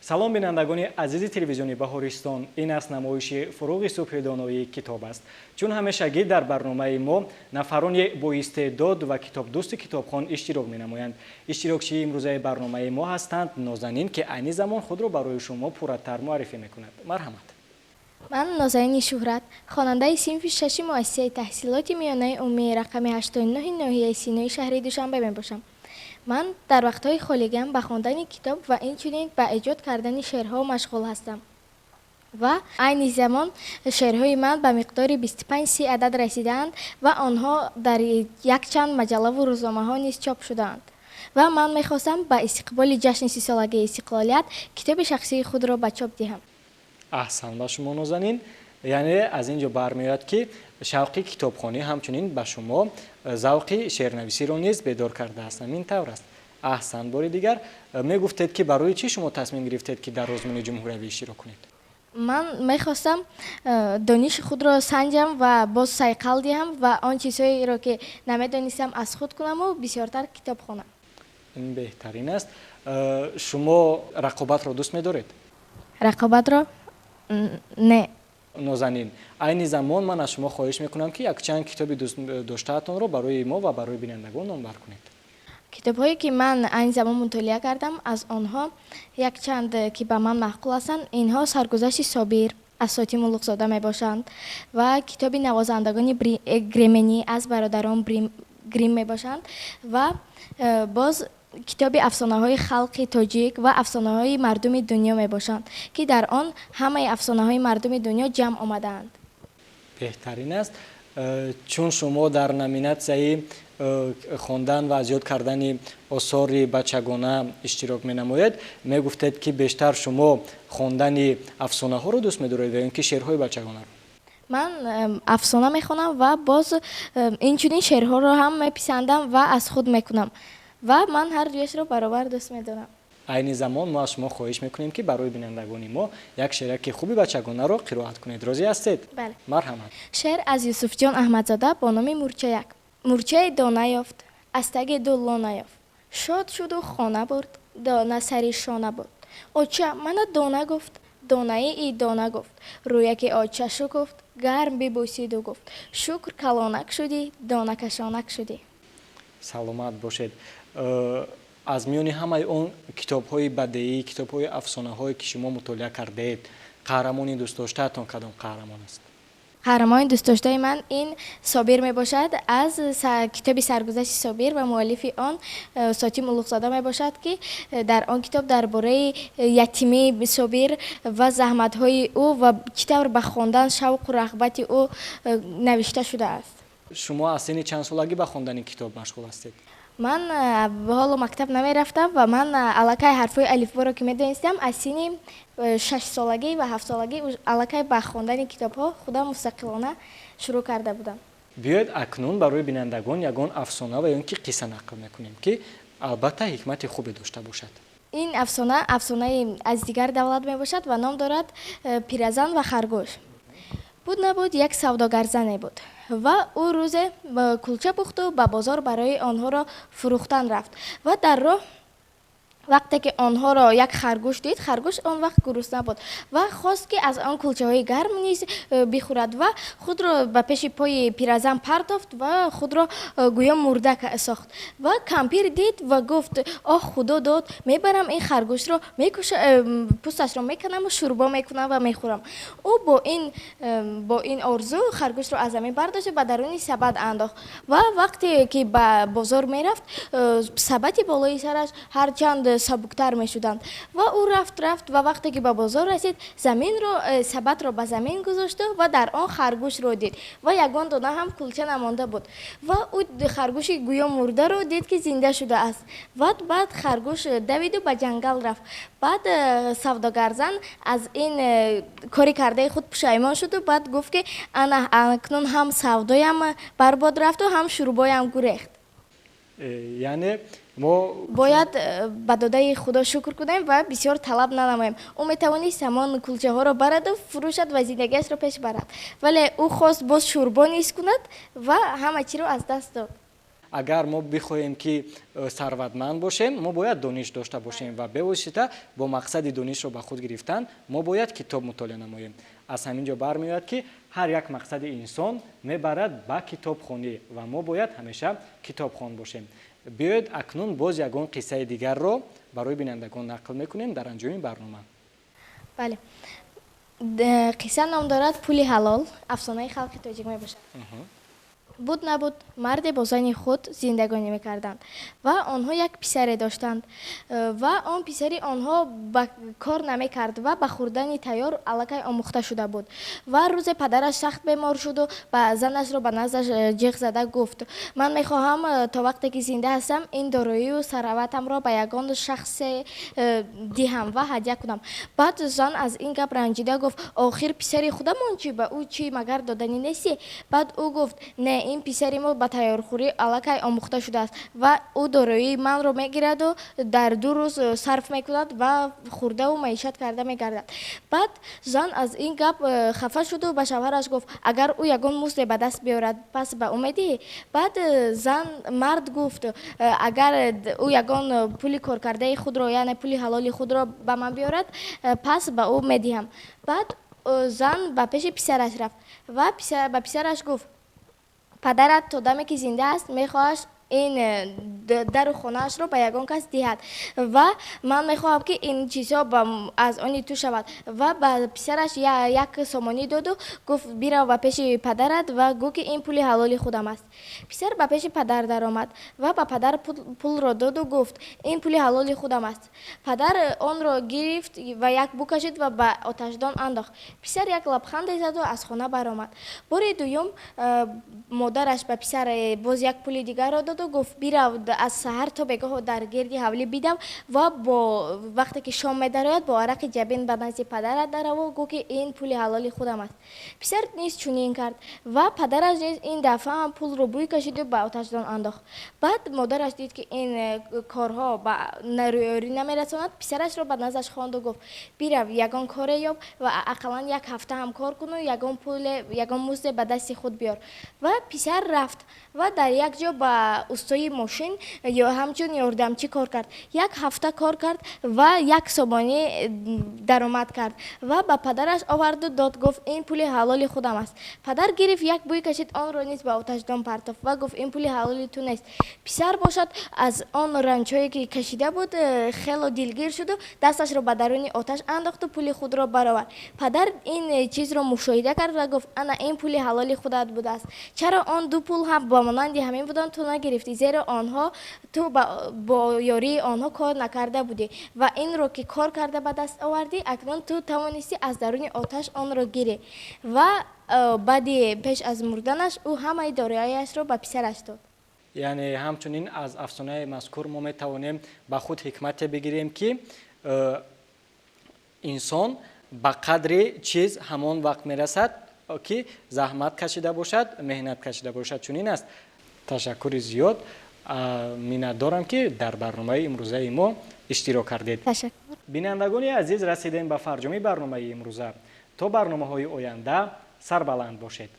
салом бинандагони азизи телевизиони Баҳористон, ин аст намоиши фуруғи субҳи доноии китоб аст. Чун ҳамешагӣ дар барномаи мо нафарони боистеъдод ва китобдӯсти китобхон иштирок менамоянд. Иштирокчии имрӯзаи барномаи мо ҳастанд Нозанин, ки айни замон худро барои шумо пурраттар муаррифӣ мекунад. Марҳамат. ман Нозанини Шӯҳрат, хонандаи синфи 6 муассисаи таҳсилоти миёнаи умумии рақами 89 ноҳияи Синои шаҳри Душанбе мебошам. ман дар вақтҳои холигиам ба хондани китоб ва инчунин ба эҷод кардани шеърҳо машғул ҳастам. ва айни замон шеърҳои ман ба миқдори 25 адад расидаанд ва онҳо дар якчанд маҷаллаву рӯзномаҳо низ чоп шудаанд. ва ман мехостам ба истиқболи ҷашни 30-солагии Истиқлолият китоби шахсии худро ба чоп диҳам. аҳсан ба шумо Нозанин. яъне аз ин ҷо бармеояд ки шавқи китобхонӣ ҳамчунин ба шумо завқи шеърнависиро низ бедор кардааст. ин тавр аст. аҳсан. бори дигар мегуфтед ки барои чӣ шумо тасмим гирифтед ки дар озмуни ҷумҳуриявӣ иштирок кунед? ман мехостам дониши худро санҷам ва боз сайқал диҳам ва он чизҳоеро ки намедонистам аз худ кунаму бисёртар китоб хонам. ин беҳтарин аст. шумо рақобатро дӯст медоред? рақобатро не. Нозанин, айни замон ман аз шумо хоҳиш мекунам ки якчанд китоби доштаатонро барои мо ва барои бинандагон номбар кунед. китобҳое ки ман айни замон мутолиа кардам, аз онҳо якчанд ки ба ман маъқул ҳастанд, инҳо Саргузашти Собир аз Сотим Улуғзода мебошанд ва китоби Навозандагони Гремени аз бародарон Грим мебошанд ва боз китоби афсонаҳои халқи тоҷик ва афсонаҳои мардуми дунё мебошанд, ки дар он ҳамаи афсонаҳои мардуми дунё ҷамъ омадаанд. беҳтарин аст. чун шумо дар номинатсияи хондан ва аз ёд кардани осори бачагона иштирок менамоед, мегуфтед ки бештар шумо хондани афсонаҳоро дӯст медоред ё ин ки шеърҳои бачагонаро? ман афсона мехонам ва боз инчунин шеърҳоро ҳам меписандам ва аз худ мекунам ва ман ҳар дуяшро баробар дӯст медорам. айни замон мо аз шумо хоҳиш мекунем ки барои бинандагони мо як шеъраки хуби бачагонаро қироат кунед. розӣ ҳастед? бале. марҳамат. шеър аз Юсуфҷон Аҳмадзода бо номи Мурчаяк. Мурчаи дона ёфт, аз таги ду лона ёфт. Шод шуду хона бурд, дона сари шона бурд. Оча мана дона гуфт, донаи и дона гуфт. Рӯяки оча шукуфт, гарм бибусиду гуфт. Шукр калонак шудӣ, дона кашонак шудӣ. саломат бошед. аз миёни ҳамаи он китобҳои бадеӣ, китобҳои афсонаҳое ки шумо мутолиа кардед, қаҳрамони дӯстдоштаатон кадом қаҳрамон аст? қаҳрамони дӯстдоштаи ман ин Собир мебошад. аз китоби Саргузашти Собир ва муаллифи он Сотим Улуғзода мебошад, ки дар он китоб дар бораи ятимии Собир ва заҳматҳои ӯ ва чӣ тавр ба хондан шавқу рағбати ӯ навишта шудааст. шумо аз синни чандсолагӣ ба хондани китоб машғул ҳастед? ман ҳоло мактаб намерафтам ва ман аллакай ҳарфҳои алифборо ки медонистам аз синни 6-солагӣ ва 7-солагӣ аллакай ба хондани китобҳо худам мустақилона шурӯъ карда будам. биёед акнун барои бинандагон ягон афсона ва ё ин ки қисса нақл мекунем, ки албатта ҳикмати хубе дошта бошад. ин афсонаи аз дигар давлат мебошад ва ном дорад Пиразан ва харгӯш. буд набуд як савдогар зане буд ва ӯ рӯзе кулча пухту ба бозор барои онҳоро фурӯхтан рафт ва дар роҳ вақте ки онҳоро як харгӯш дид, харгӯш он вақт гурусна буд ва хост ки аз он кулчаҳои гарм низ бихӯрад ва худро ба пеши пои Пиразан партофт ва худро гӯё мурда сохт ва кампир дид ва гуфт оҳ худо дод, мебарам ин харгӯшро пӯсташро меканаму шӯрбо мекунам ва мехӯрам. ӯ бо ин орзу харгӯшро аз замин бардошт ва даруни сабад андохт ва вақте ки ба бозор мерафт, сабати болои сараш ҳарчанд сабуктар мешуданд ва ӯ рафт ва вақте ки ба бозор расид, сабатро ба замин гузошту ва дар он харгӯшро дид ва ягон дона ҳам кулча намонда буд ва ӯ харгӯши гӯё мурдаро дид ки зинда шудааст. баъд харгӯш давиду ба ҷангал рафт. баъд савдогарзан аз ин кори кардаи худ пушаймон шуду баъд гуфт ки ана акнун ҳам савдоям барбод рафту ҳам шӯрбоям гурехт. яъне мо бояд ба додаи худо шукр кунем ва бисёр талаб нанамоем. ӯ метавонист ҳамон кулчаҳоро бараду фурӯшад ва зиндагиашро пеш барад, вале ӯ хост боз шӯрбо низ кунад ва ҳама чиро аз даст дод. агар мо бихоҳем ки сарватманд бошем, мо бояд дониш дошта бошем ва бевосита бо мақсади донишро ба худ гирифтан мо бояд китоб мутолиа намоем. аз ҳамин ҷо бармеояд ки ҳар як мақсади инсон мебарад ба китобхонӣ ва мо бояд ҳамеша китобхон бошем. биёед акнун боз ягон қиссаи дигарро барои бинандагон нақл мекунем дар анҷоми барнома. бале, қисса ном дорад Пули ҳалол, афсонаи халқи тоҷик мебошад. буд набуд марде бо зани худ зиндагонӣ мекарданд ва онҳо як писаре доштанд ва он писари онҳо ба кор намекард ва ба хӯрдани тайёр аллакай омӯхта шуда буд ва рӯзе падараш сахт бемор шуду ба занашро ба наздаш ҷиғ зада гуфт: ман мехоҳам то вақте ки зинда ҳастам ин дороию сараватамро ба ягон шахсе диҳам ва ҳадя кунам. баъд зан аз ин гап ранҷида гуфт: охир писари худамон чӣ, ба ӯ чӣ магар доданӣ нестӣ? баъд ӯ гуфт: не, ин писари мо ба тайёрхӯрӣ аллакай омӯхта шудааст ва ӯ дороии манро мегираду дар 2 рӯз сарф мекунад ва хӯрдаву маишат карда мегардад. баъд зан аз ин гап хафа шуду ба шавҳараш гуфт: агар ӯ ягон музде ба даст биёрад, пас ба ӯ медиҳӣ? баъд мард гуфт: агар ӯ ягон пули коркардаи худро, яъне пули ҳалоли худро ба ман биёрад, пас ба ӯ медиҳам. баъд зан ба пеши писараш рафт ва ба писараш гуфт: падарат то даме ки зинда аст мехоҳаш ин дару хонаашро ба ягон кас диҳад ва ман мехоҳам ки ин чизҳо аз они ту шавад. ва ба писараш як сомонӣ доду гуфт: бирав ба пеши падарат ва гӯ ки ин пули ҳалоли худам аст. писар ба пеши падар даромад ва ба падар пулро доду гуфт: ин пули ҳалоли худам аст. падар онро гирифт ва як бу кашид ва ба оташдон андохт. писар як лабханде заду аз хона баромад. бори дуюм модараш ба писар боз як пули дигарро доду гуфт: бирав аз саҳар то бегоҳ дар гирди ҳавлӣ бидав ва бо вақте ки шом медарояд бо арақи ҷабин ба назди падарат дараво, гӯ ки ин пули ҳалоли худам аст. писар низ чунин кард ва падараш низ ин дафъа ҳам пулро бӯй кашиду ба оташдон андохт. баъд модараш дид ки ин корҳо ба рӯёрӣ намерасонад, писарашро ба наздаш хонду гуфт: бирав ягон коре ёб ва ақаллан як ҳафта ҳам кор куну ягон музде ба дасти худ биёр. ва писар рафт ва дар як ҷо ба устои мошин ё ҳамчун ёрдамчӣ кор кард. як ҳафта кор кард ва як сомонӣ даромад кард ва ба падараш оварду дод, гуфт: ин пули ҳалоли худам аст. падар гирифт як бӯй кашид, онро низ ба оташдон партофт ва гуфт: ин пули ҳалоли ту нест. писар бошад аз он ранҷҳое ки кашида буд хело дилгир шуду дасташро ба даруни оташ андохту пули худро баровард. падар ин чизро мушоҳида кард ва гуфт: ана ин пули ҳалоли худат будааст. чаро он 2 пул ҳам ба монанди ҳамин буданд ту нагирифтӣ, зеро онҳо ту бо ёрии онҳо кор накарда будӣ ва инро ки кор карда ба даст овардӣ, акнун ту тавонистӣ аз даруни оташ онро гирӣ. ва баъди пеш аз мурданаш ӯ ҳамаи дорояашро ба писараш дод. яъне ҳамчунин аз афсонаи мазкур мо метавонем ба худ ҳикмате бигирем ки инсон ба қадри чиз ҳамон вақт мерасад ки заҳмат кашида бошад, меҳнат кашида бошад. чунин аст. ташаккури зиёд. миннатдорам ки дар барномаи имрӯзаи мо иштирок кардед. ташаккур. бинандагони азиз, расидем ба фарҷоми барномаи имрӯза. то барномаҳои оянда сарбаланд бошед.